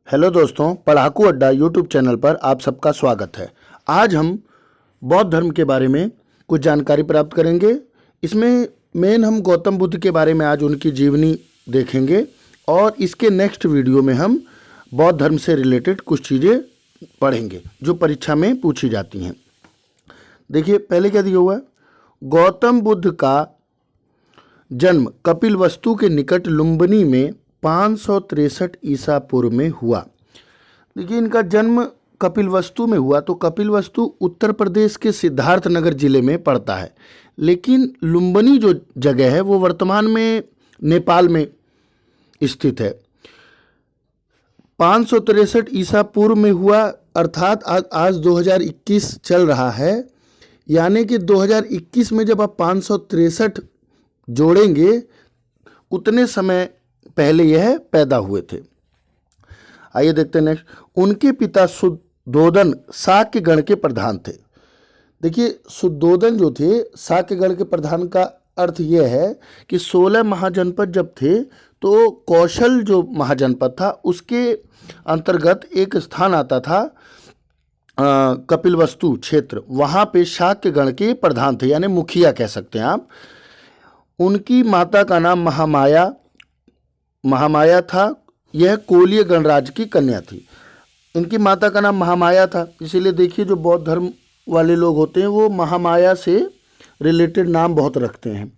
Hello दोस्तों, पढ़ाकू अड्डा YouTube channel पर आप सबका स्वागत है। आज हम बौद्ध धर्म के बारे में कुछ जानकारी प्राप्त करेंगे। इसमें मेन हम गौतम बुद्ध के बारे में आज उनकी जीवनी देखेंगे और इसके नेक्स्ट वीडियो में हम बौद्ध धर्म से रिलेटेड कुछ चीज़ें पढ़ेंगे जो परीक्षा में पूछी जाती हैं। देखिए पहले क्या दिया हुआ है। गौतम बुद्ध का जन्म कपिलवस्तु के निकट लुम्बिनी में 563 ईसा पूर्व में हुआ। देखिए इनका जन्म कपिलवस्तु में हुआ तो कपिलवस्तु उत्तर प्रदेश के सिद्धार्थ नगर जिले में पड़ता है, लेकिन लुम्बिनी जो जगह है वो वर्तमान में नेपाल में स्थित है। 563 ईसा पूर्व में हुआ अर्थात आज 2021 चल रहा है, यानी कि 2021 में जब आप 563 जोड़ेंगे उतने समय पहले यह पैदा हुए थे। आइए देखते हैं नेक्स्ट। उनके पिता सुद्धोदन शाक्य गण के प्रधान थे। देखिए सुद्धोदन जो थे शाक्य गण के प्रधान का अर्थ यह है कि 16 महाजनपद जब थे तो कौशल जो महाजनपद था उसके अंतर्गत एक स्थान आता था कपिलवस्तु क्षेत्र, वहाँ पे शाक्य गण के प्रधान थे, यानी मुखिया कह सकते हैं आप। उनकी माता का नाम महामाया था। यह कोलीय गणराज्य की कन्या थी। इनकी माता का नाम महामाया था, इसीलिए देखिए जो बौद्ध धर्म वाले लोग होते हैं वो महामाया से रिलेटेड नाम बहुत रखते हैं।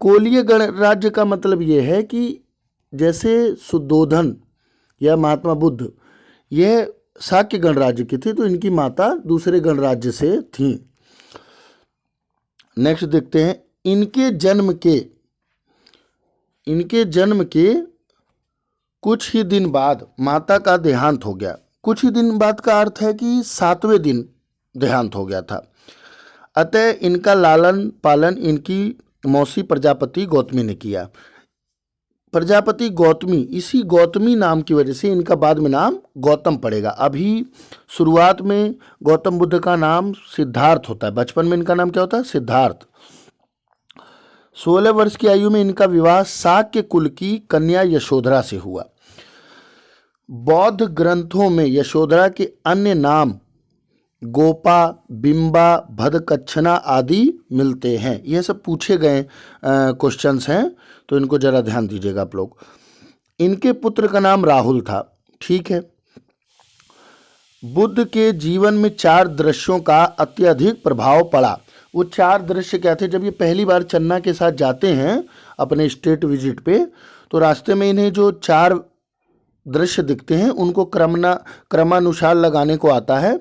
कोलीय गणराज्य का मतलब ये है कि जैसे सुद्धोधन या महात्मा बुद्ध यह शाक्य गणराज्य की थी तो इनकी माता दूसरे गणराज्य से थी। नेक्स्ट देखते हैं। इनके जन्म के कुछ ही दिन बाद माता का देहांत हो गया। कुछ ही दिन बाद का अर्थ है कि 7वें दिन देहांत हो गया था। अतः इनका लालन पालन इनकी मौसी प्रजापति गौतमी ने किया। प्रजापति गौतमी, इसी गौतमी नाम की वजह से इनका बाद में नाम गौतम पड़ेगा। अभी शुरुआत में गौतम बुद्ध का नाम सिद्धार्थ होता है, बचपन में इनका नाम क्या होता है? सिद्धार्थ। 16 वर्ष की आयु में इनका विवाह शाक्य कुल की कन्या यशोधरा से हुआ। बौद्ध ग्रंथों में यशोधरा के अन्य नाम गोपा, बिंबा, भदकच्छना आदि मिलते हैं। यह सब पूछे गए क्वेश्चंस हैं, तो इनको जरा ध्यान दीजिएगा आप लोग। इनके पुत्र का नाम राहुल था। ठीक है। बुद्ध के जीवन में 4 दृश्यों का अत्यधिक प्रभाव पड़ा। वो 4 दृश्य क्या थे? जब ये पहली बार चन्ना के साथ जाते हैं अपने स्टेट विजिट पे, तो रास्ते में इन्हें जो 4 दृश्य दिखते हैं उनको क्रमानुसार लगाने को आता है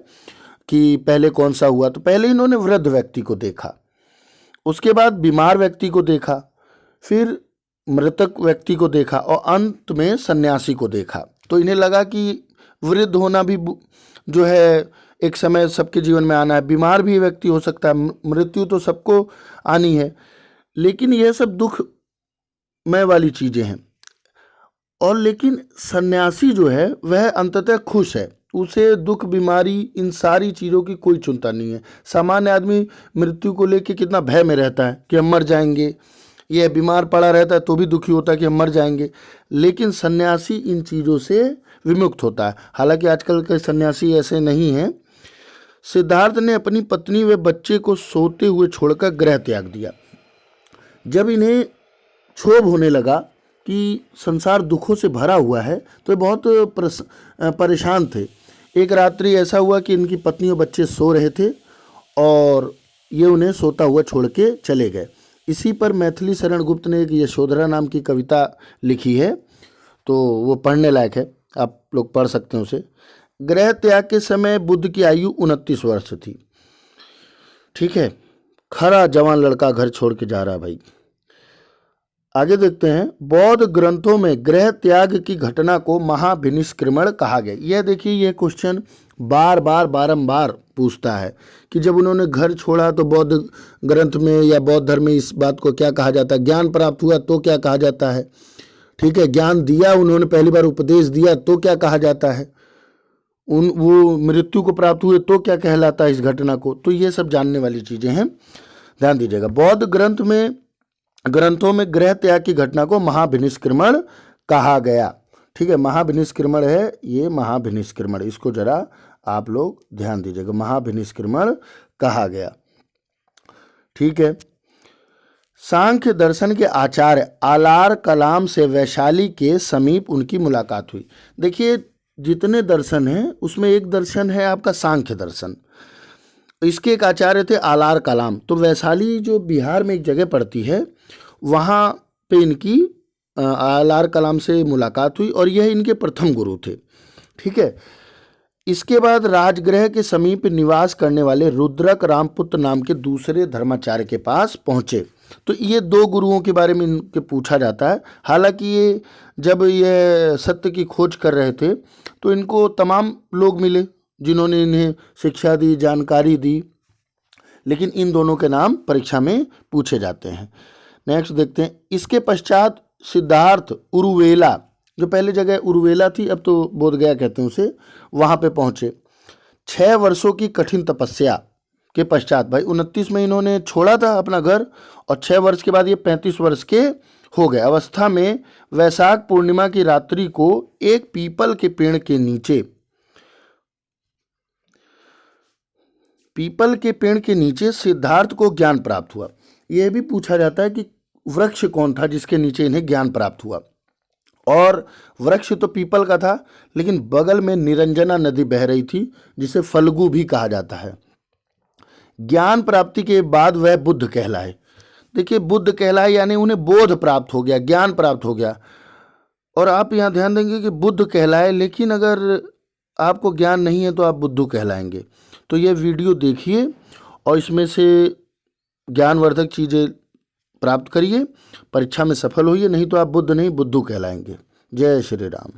कि पहले कौन सा हुआ। तो पहले इन्होंने वृद्ध व्यक्ति को देखा, उसके बाद बीमार व्यक्ति को देखा, फिर मृतक व्यक्ति को देखा और अंत में सन्यासी को देखा। तो इन्हें लगा कि वृद्ध होना भी जो है एक समय सबके जीवन में आना है, बीमार भी व्यक्ति हो सकता है, मृत्यु तो सबको आनी है, लेकिन यह सब दुखमय वाली चीज़ें हैं। और लेकिन सन्यासी जो है वह अंततः खुश है, उसे दुख बीमारी इन सारी चीज़ों की कोई चिंता नहीं है। सामान्य आदमी मृत्यु को लेकर कितना भय में रहता है कि हम मर जाएंगे, यह बीमार पड़ा रहता है तो भी दुखी होता है कि हम मर जाएंगे, लेकिन सन्यासी इन चीज़ों से विमुक्त होता है। हालांकि आजकल के सन्यासी ऐसे नहीं हैं। सिद्धार्थ ने अपनी पत्नी व बच्चे को सोते हुए छोड़कर गृह त्याग दिया। जब इन्हें क्षोभ होने लगा कि संसार दुखों से भरा हुआ है तो ये बहुत परेशान थे। एक रात्रि ऐसा हुआ कि इनकी पत्नी और बच्चे सो रहे थे और ये उन्हें सोता हुआ छोड़ के चले गए। इसी पर मैथिली शरण गुप्त ने एक यशोधरा नाम की कविता लिखी है, तो वो पढ़ने लायक है, आप लोग पढ़ सकते हैं उसे। गृह त्याग के समय बुद्ध की आयु 29 वर्ष थी। ठीक है, खरा जवान लड़का घर छोड़ के जा रहा है भाई। आगे देखते हैं। बौद्ध ग्रंथों में गृह त्याग की घटना को महाभिनिष्क्रमण कहा गया। यह देखिए यह क्वेश्चन बारंबार पूछता है कि जब उन्होंने घर छोड़ा तो बौद्ध ग्रंथ में या बौद्ध धर्म में इस बात को क्या कहा जाता है? ज्ञान प्राप्त हुआ तो क्या कहा जाता है? ठीक है, ज्ञान दिया, उन्होंने पहली बार उपदेश दिया तो क्या कहा जाता है? वो मृत्यु को प्राप्त हुए तो क्या कहलाता है इस घटना को? तो ये सब जानने वाली चीज़ें हैं, ध्यान दीजिएगा। बौद्ध ग्रंथों में गृह त्याग की घटना को महाभिनिष्क्रमण कहा गया। ठीक है, महाभिनिष्क्रमण है ये, महाभिनिष्क्रमण, इसको जरा आप लोग ध्यान दीजिएगा, महाभिनिष्क्रमण कहा गया। ठीक है, सांख्य दर्शन के आचार्य आलार कलाम से वैशाली के समीप उनकी मुलाकात हुई। देखिए जितने दर्शन हैं उसमें एक दर्शन है आपका सांख्य दर्शन, इसके एक आचार्य थे आलार कलाम। तो वैशाली जो बिहार में एक जगह पड़ती है, वहाँ पे इनकी आलार कलाम से मुलाकात हुई और यह इनके प्रथम गुरु थे। ठीक है, इसके बाद राजगृह के समीप निवास करने वाले रुद्रक रामपुत्र नाम के दूसरे धर्माचार्य के पास पहुँचे। तो ये दो गुरुओं के बारे में इनके पूछा जाता है। हालांकि ये जब ये सत्य की खोज कर रहे थे तो इनको तमाम लोग मिले जिन्होंने इन्हें शिक्षा दी, जानकारी दी, लेकिन इन दोनों के नाम परीक्षा में पूछे जाते हैं। नेक्स्ट देखते हैं, इसके पश्चात सिद्धार्थ उरुवेला, जो पहले जगह उरुवेला थी अब तो बोधगया कहते हैं उसे, वहाँ पे पहुँचे। 6 वर्षों की कठिन तपस्या के पश्चात, भाई 29 में इन्होंने छोड़ा था अपना घर और 6 वर्ष के बाद ये 35 वर्ष के हो गए अवस्था में वैशाख पूर्णिमा की रात्रि को एक पीपल के पेड़ के नीचे सिद्धार्थ को ज्ञान प्राप्त हुआ। यह भी पूछा जाता है कि वृक्ष कौन था जिसके नीचे इन्हें ज्ञान प्राप्त हुआ। और वृक्ष तो पीपल का था, लेकिन बगल में निरंजना नदी बह रही थी जिसे फल्गु भी कहा जाता है। ज्ञान प्राप्ति के बाद वह बुद्ध कहलाए। देखिए बुद्ध कहलाए यानी उन्हें बोध प्राप्त हो गया, ज्ञान प्राप्त हो गया। और आप यहाँ ध्यान देंगे कि बुद्ध कहलाए, लेकिन अगर आपको ज्ञान नहीं है तो आप बुद्धू कहलाएंगे। तो ये वीडियो देखिए और इसमें से ज्ञानवर्धक चीज़ें प्राप्त करिए, परीक्षा में सफल होइए, नहीं तो आप बुद्ध नहीं बुद्धू कहलाएंगे। जय श्री राम।